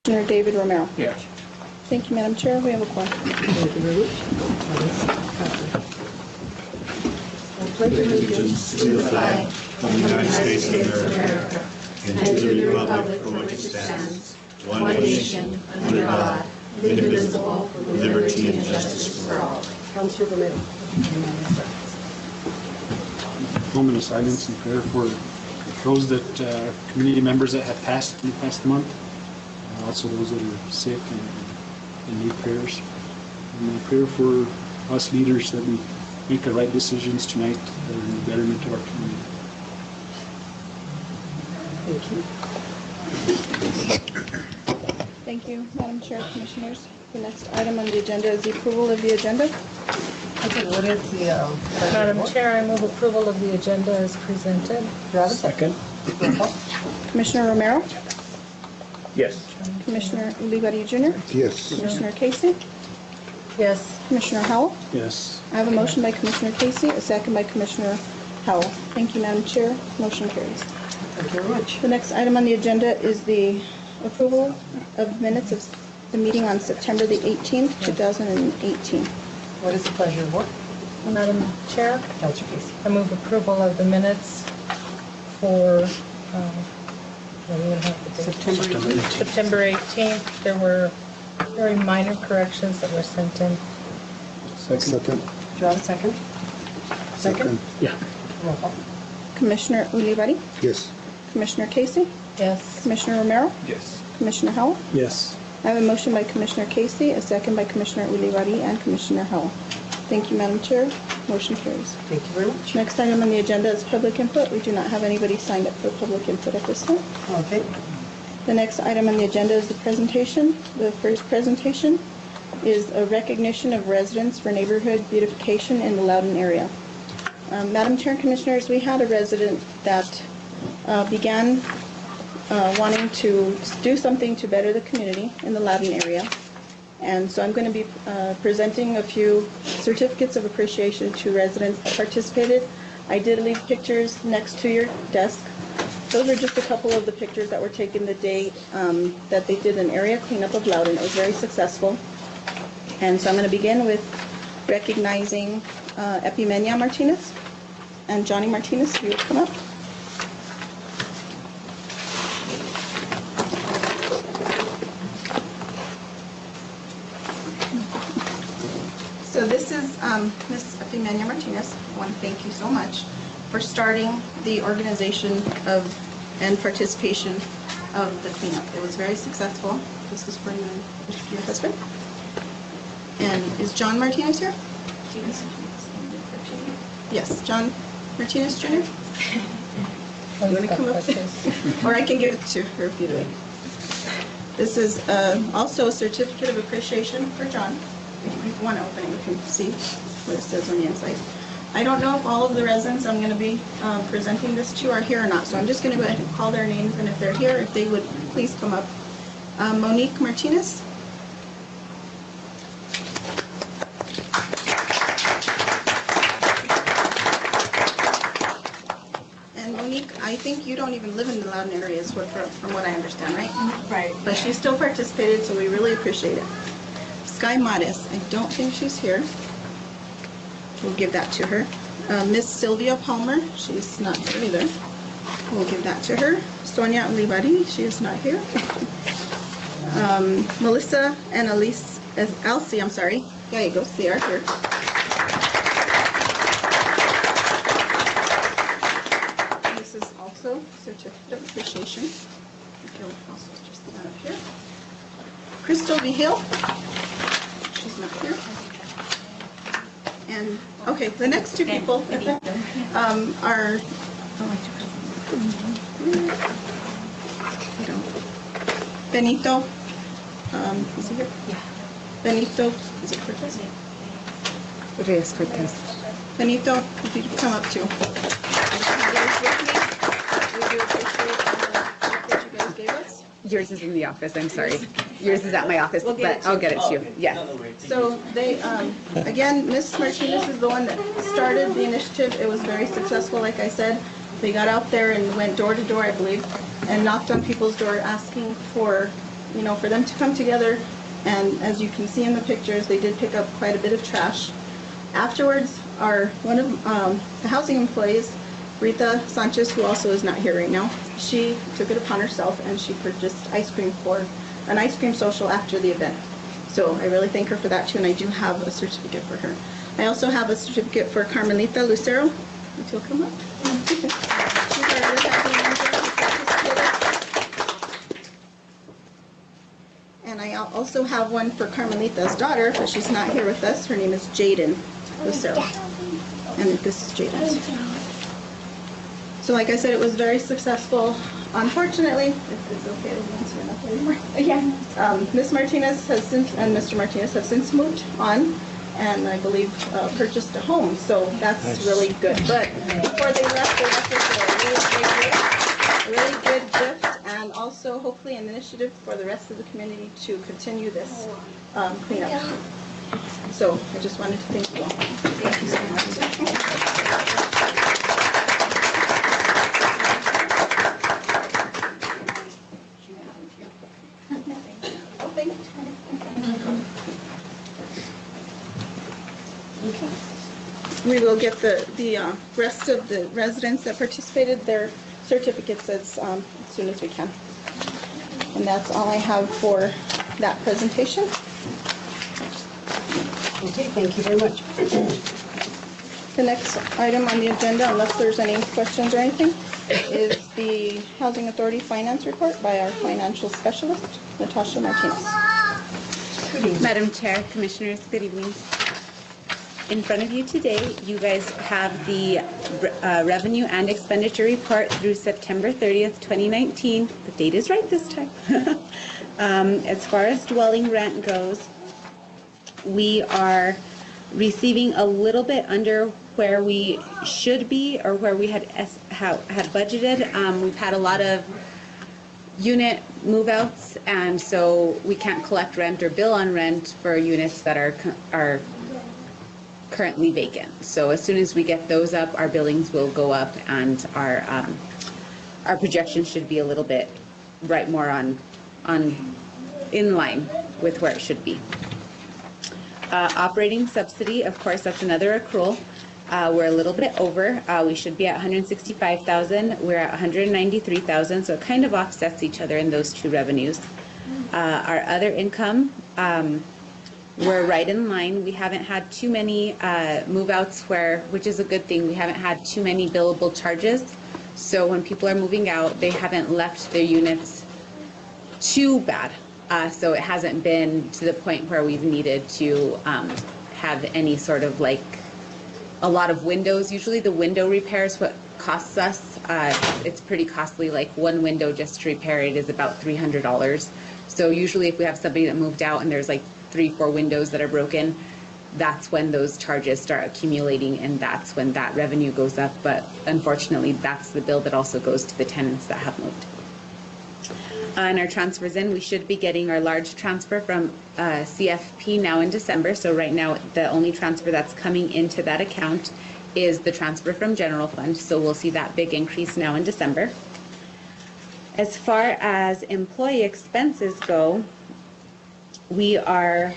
Commissioner David Romero. Yes. Thank you, Madam Chair. We have a quorum. Thank you very much. I pledge allegiance to the flag of the United States of America and to the republic for which it stands, one nation, under God, indivisible, with liberty and justice for all. Councilor Romero. Moment of silence and prayer for those that community members that have passed in the past month, also those that are sick and need prayers. And prayer for us leaders that we make the right decisions tonight that are in the betterment of our community. Thank you. Thank you, Madam Chair, Commissioners. The next item on the agenda is the approval of the agenda. Okay, what is the Madam Chair, I move approval of the agenda as presented. Do you have a second? Roll call. Commissioner Romero, Yes. Commissioner Ulibarri Jr., Yes. Commissioner Casey, Yes. Commissioner Howell. Yes. I have a motion by Commissioner Casey, a second by Commissioner Howell. Thank you, Madam Chair. Motion carries. Thank you very much. The next item on the agenda is the approval of minutes of the meeting on September the 18th, 2018. What is the pleasure of the board? Madam Chair, Councilor Casey. I move approval of the minutes for what do you have the date? September. September 18th. There were very minor corrections that were sent in. Second. Do you have a second? Second? Yeah. Roll call. Commissioner Ulibarri, Yes. Commissioner Casey, Yes. Commissioner Romero, Yes. Commissioner Howell. Yes. I have a motion by Commissioner Casey, a second by Commissioner Ulibarri and Commissioner Howell. Thank you, Madam Chair. Motion carries. Thank you very much. Next item on the agenda is public input. We do not have anybody signed up for public input at this time. Okay. The next item on the agenda is the presentation. The first presentation is a recognition of residents for neighborhood beautification in the Loudon area. Madam Chair and Commissioners, we had a resident that began wanting to do something to better the community in the Loudon area. And so I'm going to be presenting a few certificates of appreciation to residents that participated. I did leave pictures next to your desk. Those are just a couple of the pictures that were taken the day that they did an area cleanup of Loudon. It was very successful. And so I'm going to begin with recognizing Epimenia Martinez and Johnny Martinez. If you would come up. So this is Ms. Epimenia Martinez. I want to thank you so much for starting the organization of and participation of the cleanup. It was very successful. This is for your husband. And is John Martinez here? Yes, John Martinez Jr. You want to come up? Or I can give it to her if you'd like. This is also a certificate of appreciation for John. If you want to open it, you can see what it says on the inside. I don't know if all of the residents I'm going to be presenting this to are here or not, so I'm just going to go ahead and call their names, and if they're here, if they would please come up. Monique Martinez. And Monique, I think you don't even live in the Loudon area, is what, from what I understand, right? Right. But she still participated, so we really appreciate it. Sky Modis, I don't think she's here. We'll give that to her. Miss Sylvia Palmer, she's not here either. We'll give that to her. Sonia Ulibarri, she is not here. Melissa and Elsie, I'm sorry. There you go, they are here. This is also certificate of appreciation. Okay, we'll also just put that up here. Crystal Vigil, she's not here. And, okay, the next two people are, Benito, is he here? Yeah. Benito, is it Cortez? Reyes Cortez. Benito, if you could come up too. We do appreciate the work that you guys gave us. Yours is in the office, I'm sorry. Yours is at my office, We'll get it but to I'll you. get it to you, yeah. So they, again, Ms. Martinez is the one that started the initiative. It was very successful, like I said. They got out there and went door to door, I believe, and knocked on people's door asking for for them to come together, and as you can see in the pictures, they did pick up quite a bit of trash. Afterwards, one of the housing employees, Rita Sanchez, who also is not here right now, she took it upon herself and she purchased ice cream for an ice cream social after the event. So I really thank her for that too, and I do have a certificate for her. I also have a certificate for Carmelita Lucero, if you'll come up. She's our other housing manager who participated. And I also have one for Carmelita's daughter, but she's not here with us. Her name is Jaden Lucero. And this is Jaden. So like I said, it was very successful. Unfortunately, if it's okay, I don't answer enough anymore. Yeah. Ms. Martinez has since, and Mr. Martinez have since moved on, and I believe purchased a home. So that's really good. But before they left us with a really good gift, and also hopefully an initiative for the rest of the community to continue this cleanup. So I just wanted to thank you all. Thank you so much. We will get the rest of the residents that participated their certificates as soon as we can. And that's all I have for that presentation. Okay, thank you very much. The next item on the agenda, unless there's any questions or anything, is the Housing Authority Finance Report by our financial specialist, Natasha Martinez. Madam Chair, Commissioners, good evening. In front of you today, you guys have the revenue and expenditure report through September 30th, 2019. The date is right this time. As far as dwelling rent goes, we are receiving a little bit under where we should be or where we had budgeted. We've had a lot of unit move-outs, and so we can't collect rent or bill on rent for units that are currently vacant. So as soon as we get those up, our billings will go up, and our projection should be a little bit more in line with where it should be. Operating subsidy, of course, that's another accrual. We're a little bit over. We should be at $165,000. We're at $193,000, so it kind of offsets each other in those two revenues. Our other income, we're right in line. We haven't had too many move-outs which is a good thing. We haven't had too many billable charges. So when people are moving out, they haven't left their units too bad. So it hasn't been to the point where we've needed to have any sort of a lot of windows. Usually the window repair is what costs us. It's pretty costly. Like one window just to repair it is about $300. So usually if we have somebody that moved out and there's 3-4 windows that are broken, that's when those charges start accumulating, and that's when that revenue goes up. But unfortunately, that's the bill that also goes to the tenants that have moved. And our transfers in, we should be getting our large transfer from CFP now in December. So right now, the only transfer that's coming into that account is the transfer from general fund. So we'll see that big increase now in December. As far as employee expenses go, we are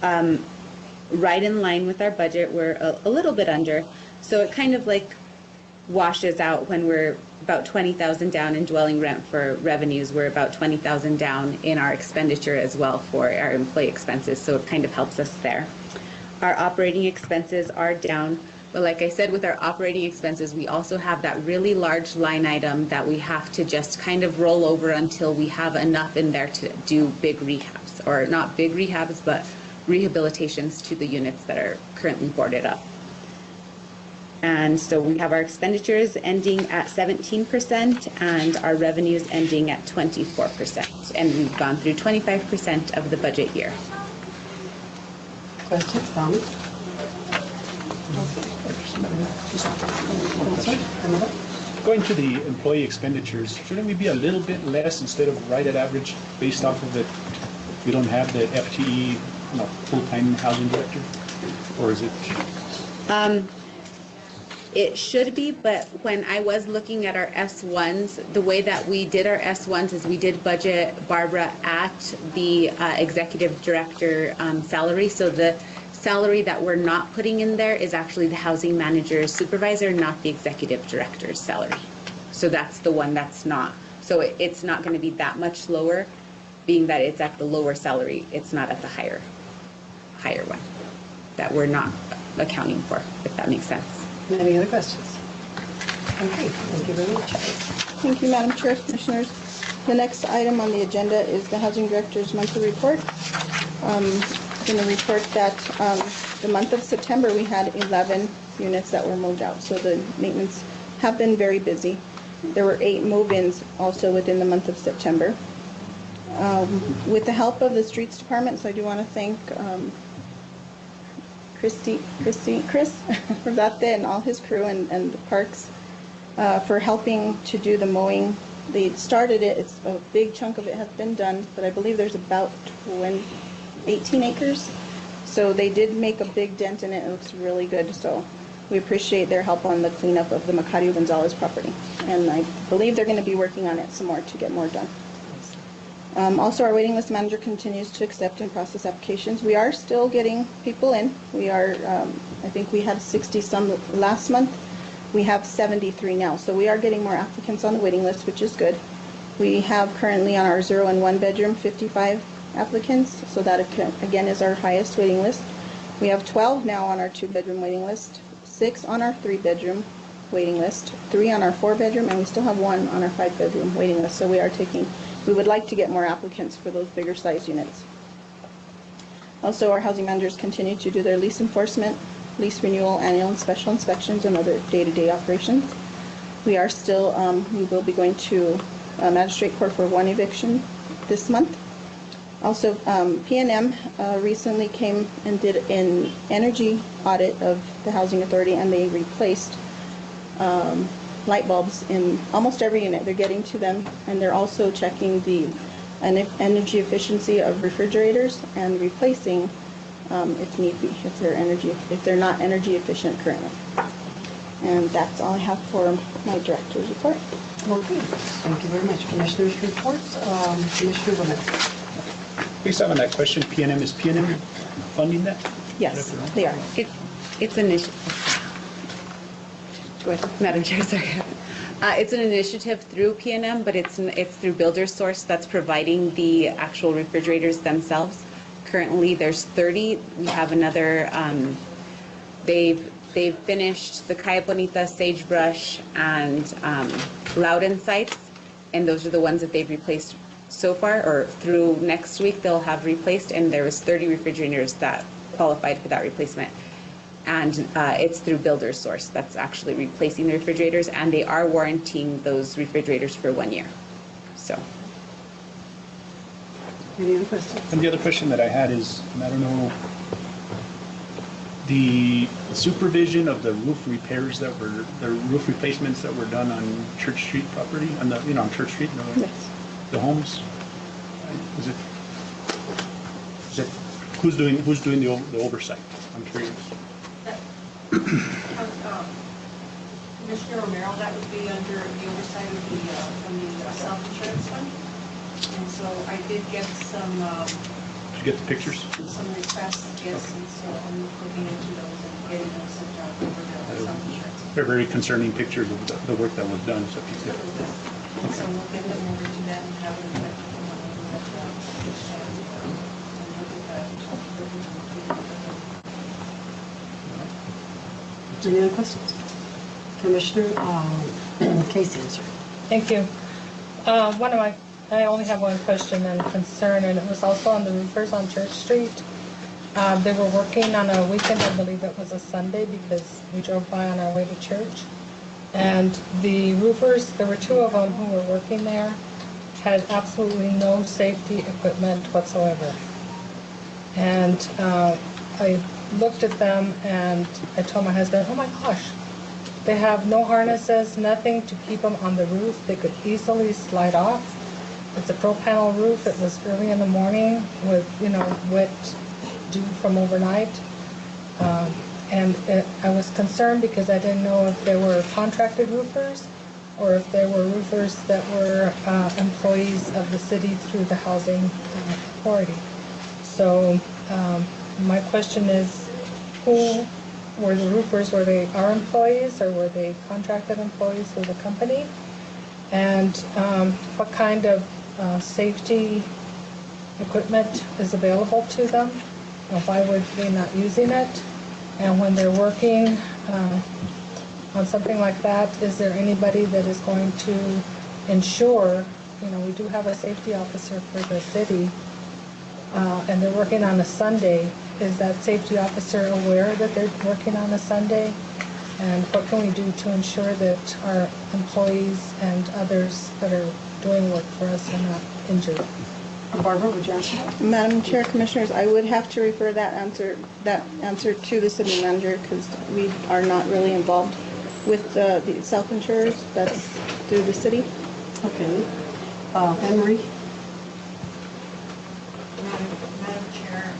right in line with our budget. We're a little bit under. So it kind of washes out when we're about $20,000 down in dwelling rent for revenues. We're about $20,000 down in our expenditure as well for our employee expenses. So it kind of helps us there. Our operating expenses are down. But like I said, with our operating expenses, we also have that really large line item that we have to just kind of roll over until we have enough in there to do big rehabs, or not big rehabs, but rehabilitations to the units that are currently boarded up. And so we have our expenditures ending at 17% and our revenues ending at 24%. And we've gone through 25% of the budget year. Questions, comments? Going to the employee expenditures, shouldn't we be a little bit less instead of right at average based off of that we don't have the FTE, full-time housing director? Or is it? It should be, but when I was looking at our S1s, the way that we did our S1s is we did budget Barbara at the executive director salary. So the salary that we're not putting in there is actually the housing manager supervisor, not the executive director's salary. So that's the one that's not. So it's not going to be that much lower, being that it's at the lower salary. It's not at the higher one that we're not accounting for, if that makes sense. Any other questions? Okay, thank you very much. Thank you, Madam Chair, Commissioners. The next item on the agenda is the Housing Director's monthly report. I'm going to report that the month of September, we had 11 units that were moved out. So the maintenance have been very busy. There were 8 move-ins also within the month of September. With the help of the Streets Department, so I do want to thank Chris Rosate and all his crew and the parks for helping to do the mowing. They started it, it's a big chunk of it has been done, but I believe there's about 18 acres. So they did make a big dent in it. It looks really good. So we appreciate their help on the cleanup of the Macario Gonzalez property. And I believe they're going to be working on it some more to get more done. Also, our waiting list manager continues to accept and process applications. We are still getting people in. We are, I think we had 60 some last month. We have 73 now. So we are getting more applicants on the waiting list, which is good. We have currently on our 0 and 1 bedroom 55 applicants. So that again is our highest waiting list. We have 12 now on our 2-bedroom waiting list, 6 on our 3-bedroom waiting list, 3 on our 4-bedroom, and we still have 1 on our 5-bedroom waiting list. So we would like to get more applicants for those bigger size units. Also, our housing managers continue to do their lease enforcement, lease renewal, annual and special inspections, and other day-to-day operations. We are still, we will be going to magistrate court for 1 eviction this month. Also, PNM recently came and did an energy audit of the housing authority, and they replaced light bulbs in almost every unit. They're getting to them, and they're also checking the energy efficiency of refrigerators and replacing if need be, if they're not energy efficient currently. And that's all I have for my director's report. Okay, thank you very much. Commissioners' reports. Commissioner Women. Based on that question, PNM, is PNM funding that? Yes, they are. It's an initiative. Go ahead, Madam Chair, sorry. It's an initiative through PNM, but it's through BuilderSource that's providing the actual refrigerators themselves. Currently, there's 30. We have another. They've finished the Calle Bonita, Sagebrush, and Loudon sites, and those are the ones that they've replaced so far, or through next week they'll have replaced. And there was 30 refrigerators that qualified for that replacement. And it's through BuilderSource that's actually replacing the refrigerators, and they are warranting those refrigerators for 1 year. So. Any other questions? And the other question that I had is, I don't know, the supervision of the roof repairs the roof replacements that were done on Church Street property, on on Church Street, Yes. the homes. Is it who's doing the oversight? I'm curious. Commissioner Romero, that would be under the oversight of from the self-insurance fund. And so I did get some, Did you get the pictures? some requests, yes, and so I'm looking into those and getting those sent out over the self-insurance. They're very concerning pictures of the work that was done. So if you could. So we'll get them over to them and have them look at Any other questions? Commissioner Casey, sir. Thank you. I only have one question and concern, and it was also on the roofers on Church Street. They were working on a weekend, I believe it was a Sunday, because we drove by on our way to church. And the roofers, there were 2 of them who were working there, had absolutely no safety equipment whatsoever. And I looked at them and I told my husband, oh my gosh, they have no harnesses, nothing to keep them on the roof. They could easily slide off. It's a pro-panel roof. It was early in the morning with, wet dew from overnight. I was concerned because I didn't know if they were contracted roofers or if they were roofers that were employees of the city through the housing authority. So my question is, who were the roofers? Were they our employees or were they contracted employees through the company? And what kind of safety equipment is available to them? Why would they not using it? And when they're working on something like that, is there anybody that is going to ensure, we do have a safety officer for the city, and they're working on a Sunday. Is that safety officer aware that they're working on a Sunday? And what can we do to ensure that our employees and others that are doing work for us are not injured? Barbara, would you answer? Madam Chair, Commissioners, I would have to refer that answer to the city manager because we are not really involved with the self-insurers. That's through the city. Okay. Anne Marie? Madam Chair,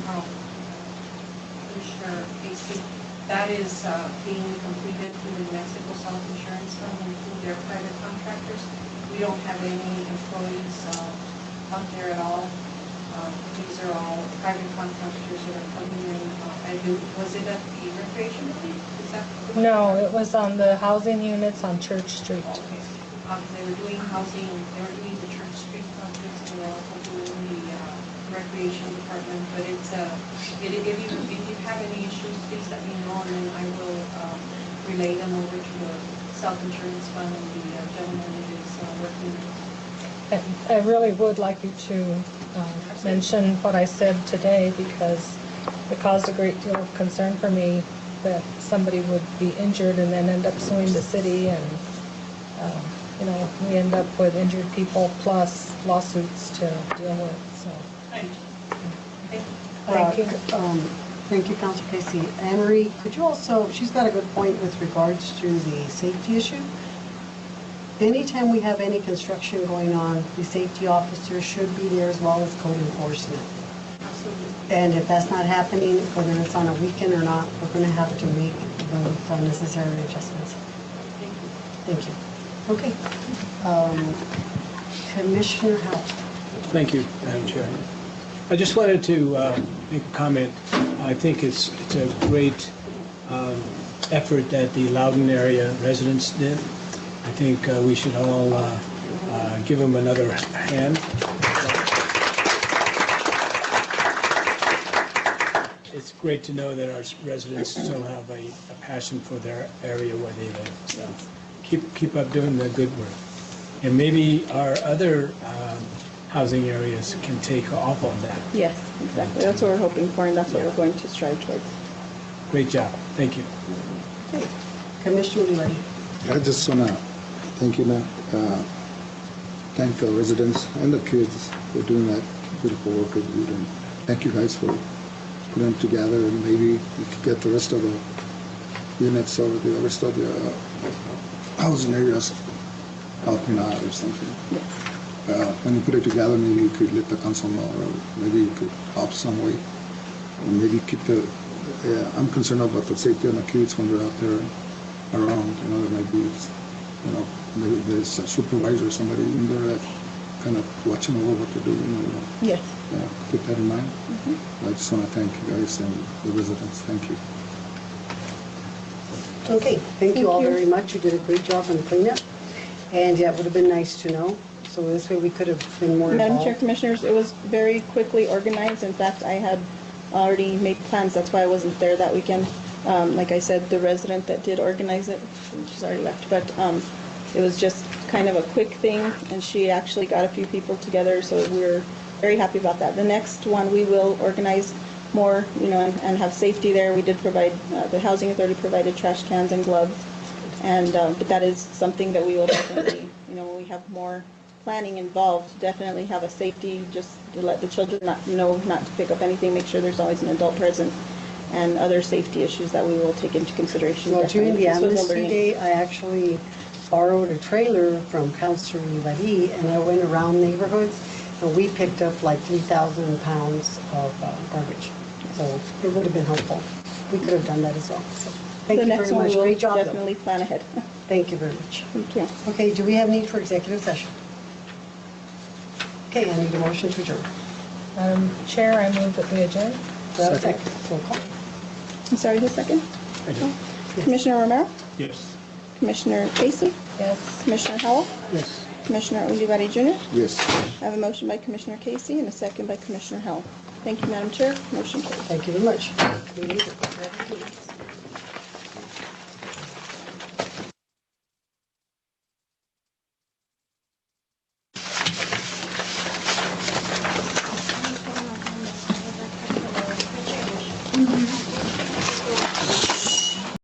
Commissioner Casey, that is being completed through the New Mexico Self-Insurance Fund and through their private contractors. We don't have any employees out there at all. These are all private contractors that are coming in. Was it at the recreation building? Is that? No, it was on the housing units on Church Street. Okay. They were doing housing, they were doing the Church Street projects, and they were also doing the recreation department. But it's, if you have any issues, please let me know, and then I will relay them over to the self-insurance fund and the gentleman that is working. I really would like you to mention what I said today because it caused a great deal of concern for me that somebody would be injured and then end up suing the city and, we end up with injured people plus lawsuits to deal with, so. Thank you. Thank you, Councilor Casey. Anne Marie, could you also, she's got a good point with regards to the safety issue. Anytime we have any construction going on, the safety officer should be there as well as code enforcement. Absolutely. And if that's not happening, whether it's on a weekend or not, we're going to have to make those necessary adjustments. Thank you. Thank you. Okay. Commissioner Howell. Thank you, Madam Chair. I just wanted to make a comment. I think it's a great effort that the Loudon area residents did. I think we should all give them another hand. It's great to know that our residents still have a passion for their area where they live. So keep up doing the good work. And maybe our other housing areas can take off on that. Yes, exactly. That's what we're hoping for, and that's what we're going to strive towards. Great job. Thank you. Okay. Commissioner Lee. I just want to thank you, ma'am. Thank the residents and the kids for doing that beautiful work of you. And thank you guys for putting them together, and maybe we could get the rest of the units or the rest of the housing areas helping out or something. When you put it together, maybe you could let the council know, or maybe you could help some way. And maybe keep the, I'm concerned about the safety of the kids when they're out there around. There might be, maybe there's a supervisor or somebody in there that kind of watching over what they're doing. Yes. Keep that in mind. I just want to thank you guys and the residents. Thank you. Okay, thank you all very much. You did a great job on the cleanup. And yeah, it would have been nice to know. So this way we could have been more Madam involved. Chair, Commissioners, it was very quickly organized. In fact, I had already made plans. That's why I wasn't there that weekend. Like I said, the resident that did organize it, she's already left, but it was just kind of a quick thing, and she actually got a few people together, so we're very happy about that. The next one, we will organize more, and have safety there. We did provide, the Housing Authority provided trash cans and gloves, and but that is something that we will definitely, when we have more planning involved, definitely have a safety, just to let the children know not to pick up anything, make sure there's always an adult present, and other safety issues that we will take into consideration. Well, during the This was a Amnesty learning. Day, I actually borrowed a trailer from Councilor Rivali, and I went around neighborhoods, and we picked up like 3,000 pounds of garbage. So it would have been helpful. we could have done that as well. So thank The you next very one much. we'll Great job, though. definitely plan ahead. Thank you very much. Thank you. Okay, do we have need for executive session? Okay, I need a motion to adjourn. Madam Chair, I move that we adjourn. Do I have a second? Roll call. I'm sorry, who's second? I do. Commissioner Romero? Yes. Commissioner Casey? Yes. Commissioner Howell? Yes. Commissioner Ulibarri Jr.? Yes. I have a motion by Commissioner Casey and a second by Commissioner Howell. Thank you, Madam Chair. Motion carries. Thank you very much. Meeting adjourned.